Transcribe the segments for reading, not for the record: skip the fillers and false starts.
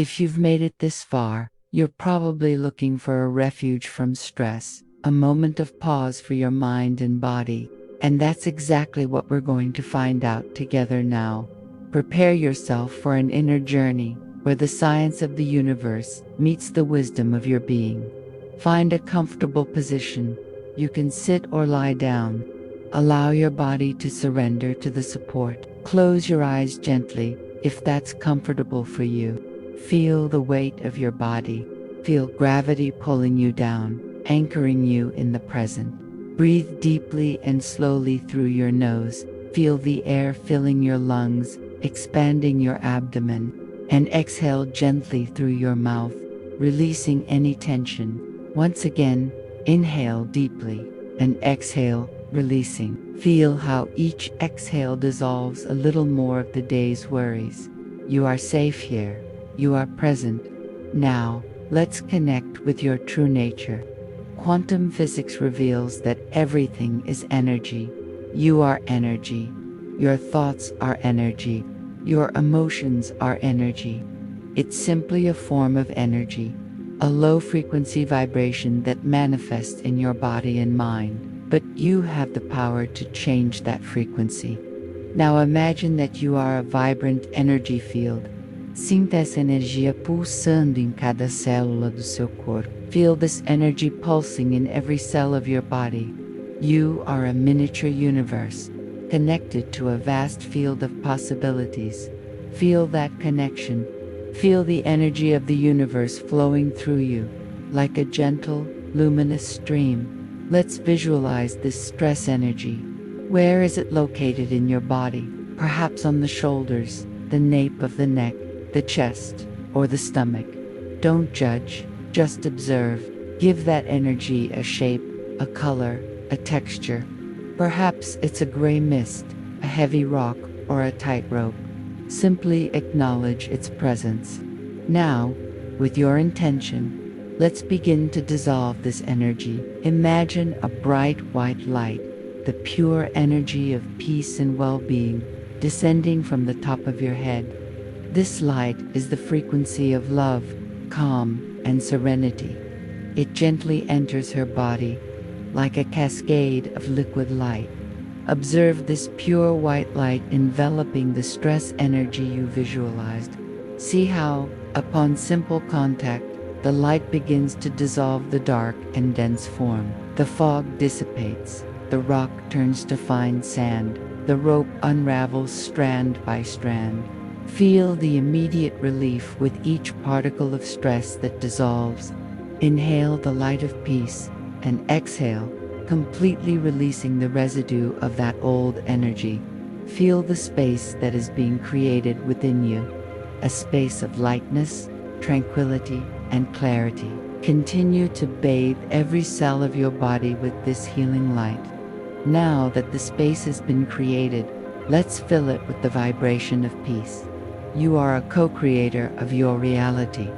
If you've made it this far, you're probably looking for a refuge from stress, a moment of pause for your mind and body. And that's exactly what we're going to find out together now. Prepare yourself for an inner journey where the science of the universe meets the wisdom of your being. Find a comfortable position. You can sit or lie down. Allow your body to surrender to the support. Close your eyes gently if that's comfortable for you. Feel the weight of your body. Feel gravity pulling you down, anchoring you in the present. Breathe deeply and slowly through your nose. Feel the air filling your lungs, expanding your abdomen, and exhale gently through your mouth, releasing any tension. Once again, inhale deeply and exhale, releasing. Feel how each exhale dissolves a little more of the day's worries. You are safe here. You are present. Now, let's connect with your true nature. Quantum physics reveals that everything is energy. You are energy. Your thoughts are energy. Your emotions are energy. It's simply a form of energy, a low-frequency vibration that manifests in your body and mind. But you have the power to change that frequency. Now imagine that you are a vibrant energy field. Sinta essa energia pulsando em cada célula do seu corpo. Feel this energy pulsing in every cell of your body. You are a miniature universe, connected to a vast field of possibilities. Feel that connection. Feel the energy of the universe flowing through you, like a gentle, luminous stream. Let's visualize this stress energy. Where is it located in your body? Perhaps on the shoulders, the nape of the neck, the chest, or the stomach. Don't judge, just observe. Give that energy a shape, a color, a texture. Perhaps it's a gray mist, a heavy rock, or a tightrope. Simply acknowledge its presence. Now, with your intention, let's begin to dissolve this energy. Imagine a bright white light, the pure energy of peace and well-being, descending from the top of your head. This light is the frequency of love, calm, and serenity. It gently enters her body, like a cascade of liquid light. Observe this pure white light enveloping the stress energy you visualized. See how, upon simple contact, the light begins to dissolve the dark and dense form. The fog dissipates, the rock turns to fine sand, the rope unravels strand by strand. Feel the immediate relief with each particle of stress that dissolves. Inhale the light of peace and exhale, completely releasing the residue of that old energy. Feel the space that is being created within you, a space of lightness, tranquility, and clarity. Continue to bathe every cell of your body with this healing light. Now that the space has been created, let's fill it with the vibration of peace. You are a co-creator of your reality.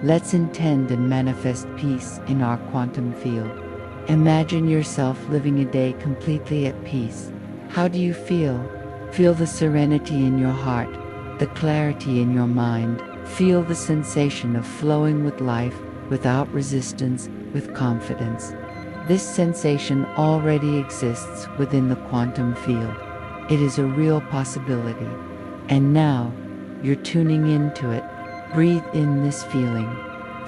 Let's intend and manifest peace in our quantum field. Imagine yourself living a day completely at peace. How do you feel? Feel the serenity in your heart, the clarity in your mind. Feel the sensation of flowing with life, without resistance, with confidence. This sensation already exists within the quantum field. It is a real possibility. And now, you're tuning into it. Breathe in this feeling.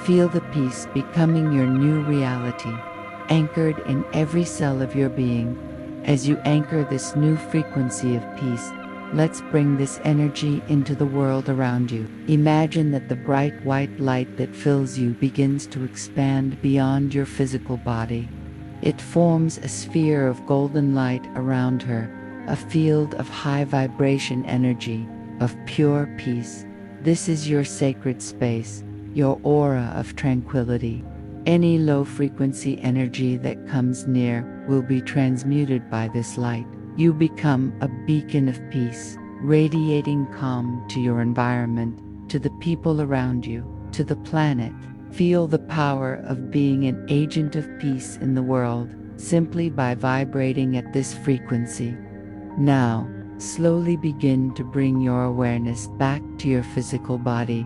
Feel the peace becoming your new reality, anchored in every cell of your being. As you anchor this new frequency of peace, let's bring this energy into the world around you. Imagine that the bright white light that fills you begins to expand beyond your physical body. It forms a sphere of golden light around her, a field of high vibration energy, of pure peace. This is your sacred space, your aura of tranquility. Any low-frequency energy that comes near will be transmuted by this light. You become a beacon of peace, radiating calm to your environment, to the people around you, to the planet. Feel the power of being an agent of peace in the world, simply by vibrating at this frequency. Now, slowly begin to bring your awareness back to your physical body.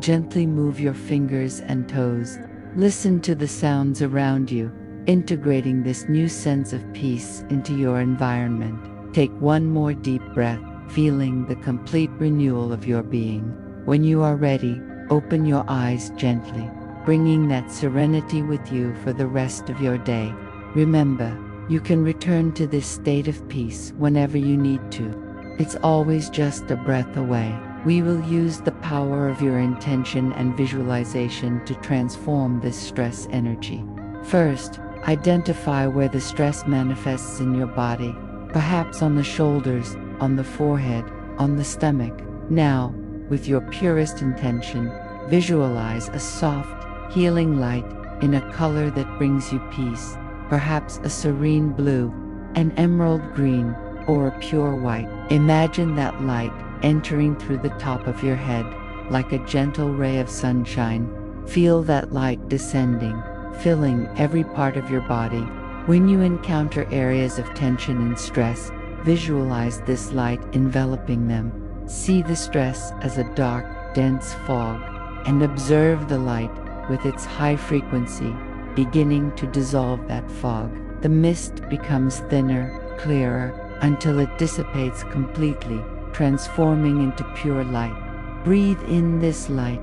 Gently move your fingers and toes. Listen to the sounds around you, integrating this new sense of peace into your environment. Take one more deep breath, feeling the complete renewal of your being. When you are ready, open your eyes gently, bringing that serenity with you for the rest of your day. Remember, you can return to this state of peace whenever you need to. It's always just a breath away. We will use the power of your intention and visualization to transform this stress energy. First, identify where the stress manifests in your body, perhaps on the shoulders, on the forehead, on the stomach. Now, with your purest intention, visualize a soft, healing light in a color that brings you peace, perhaps a serene blue, an emerald green, or a pure white. Imagine that light entering through the top of your head, like a gentle ray of sunshine. Feel that light descending, filling every part of your body. When you encounter areas of tension and stress, visualize this light enveloping them. See the stress as a dark, dense fog, and observe the light with its high frequency beginning to dissolve that fog. The mist becomes thinner, clearer, until it dissipates completely, transforming into pure light. Breathe in this light.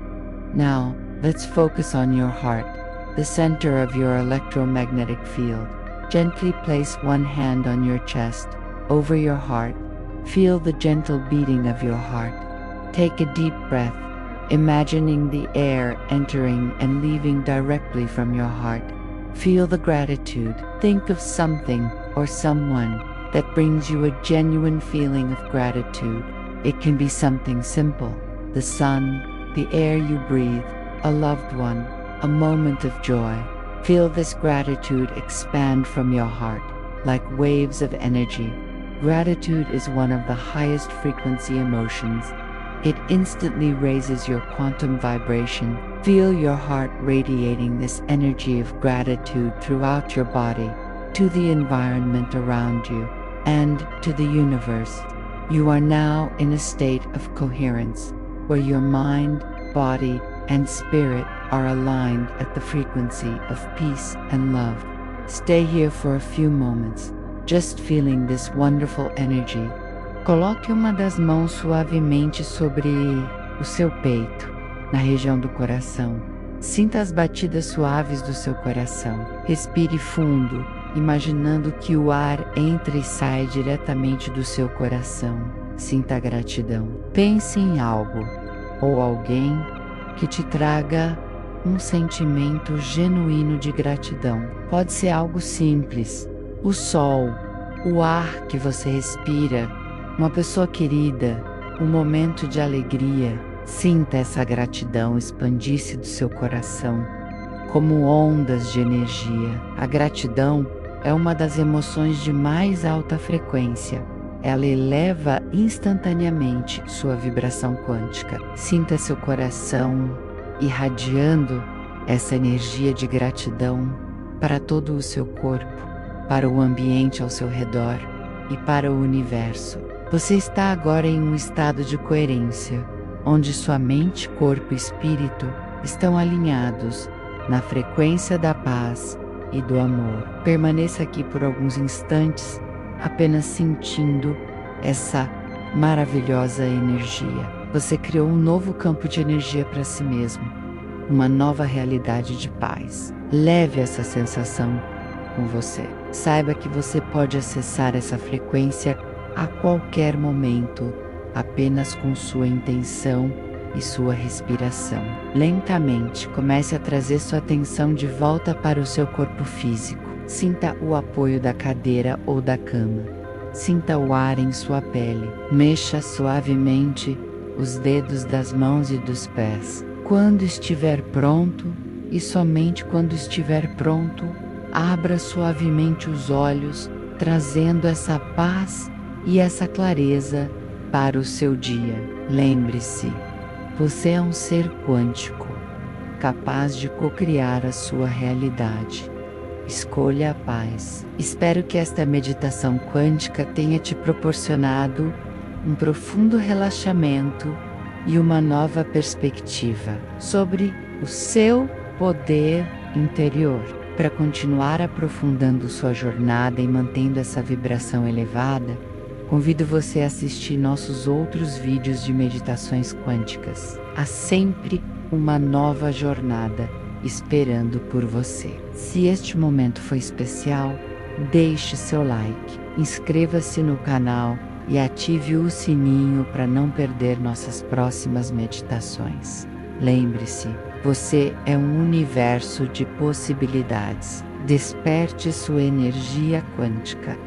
Now, let's focus on your heart, the center of your electromagnetic field. Gently place one hand on your chest, over your heart. Feel the gentle beating of your heart. Take a deep breath, imagining the air entering and leaving directly from your heart. Feel the gratitude. Think of something or someone that brings you a genuine feeling of gratitude. It can be something simple: the sun, the air you breathe, a loved one, a moment of joy. Feel this gratitude expand from your heart, like waves of energy. Gratitude is one of the highest frequency emotions. It instantly raises your quantum vibration. Feel your heart radiating this energy of gratitude throughout your body, to the environment around you, and to the universe. You are now in a state of coherence, where your mind, body, and spirit are aligned at the frequency of peace and love. Stay here for a few moments, just feeling this wonderful energy. Coloque uma das mãos suavemente sobre o seu peito, na região do coração. Sinta as batidas suaves do seu coração. Respire fundo, imaginando que o ar entra e sai diretamente do seu coração. Sinta a gratidão. Pense em algo ou alguém que te traga um sentimento genuíno de gratidão. Pode ser algo simples: o sol, o ar que você respira, uma pessoa querida, um momento de alegria. Sinta essa gratidão expandir-se do seu coração, como ondas de energia. A gratidão é uma das emoções de mais alta frequência. Ela eleva instantaneamente sua vibração quântica. Sinta seu coração irradiando essa energia de gratidão para todo o seu corpo, para o ambiente ao seu redor e para o universo. Você está agora em um estado de coerência, onde sua mente, corpo e espírito estão alinhados na frequência da paz e do amor. Permaneça aqui por alguns instantes, apenas sentindo essa maravilhosa energia. Você criou um novo campo de energia para si mesmo, uma nova realidade de paz. Leve essa sensação com você. Saiba que você pode acessar essa frequência a qualquer momento, apenas com sua intenção e sua respiração. Lentamente, comece a trazer sua atenção de volta para o seu corpo físico. Sinta o apoio da cadeira ou da cama. Sinta o ar em sua pele. Mexa suavemente os dedos das mãos e dos pés. Quando estiver pronto, e somente quando estiver pronto, abra suavemente os olhos, trazendo essa paz e essa clareza para o seu dia. Lembre-se, você é um ser quântico, capaz de co-criar a sua realidade. Escolha a paz. Espero que esta meditação quântica tenha te proporcionado um profundo relaxamento e uma nova perspectiva sobre o seu poder interior. Para continuar aprofundando sua jornada e mantendo essa vibração elevada, convido você a assistir nossos outros vídeos de meditações quânticas. Há sempre uma nova jornada esperando por você. Se este momento foi especial, deixe seu like, inscreva-se no canal e ative o sininho para não perder nossas próximas meditações. Lembre-se, você é um universo de possibilidades. Desperte sua energia quântica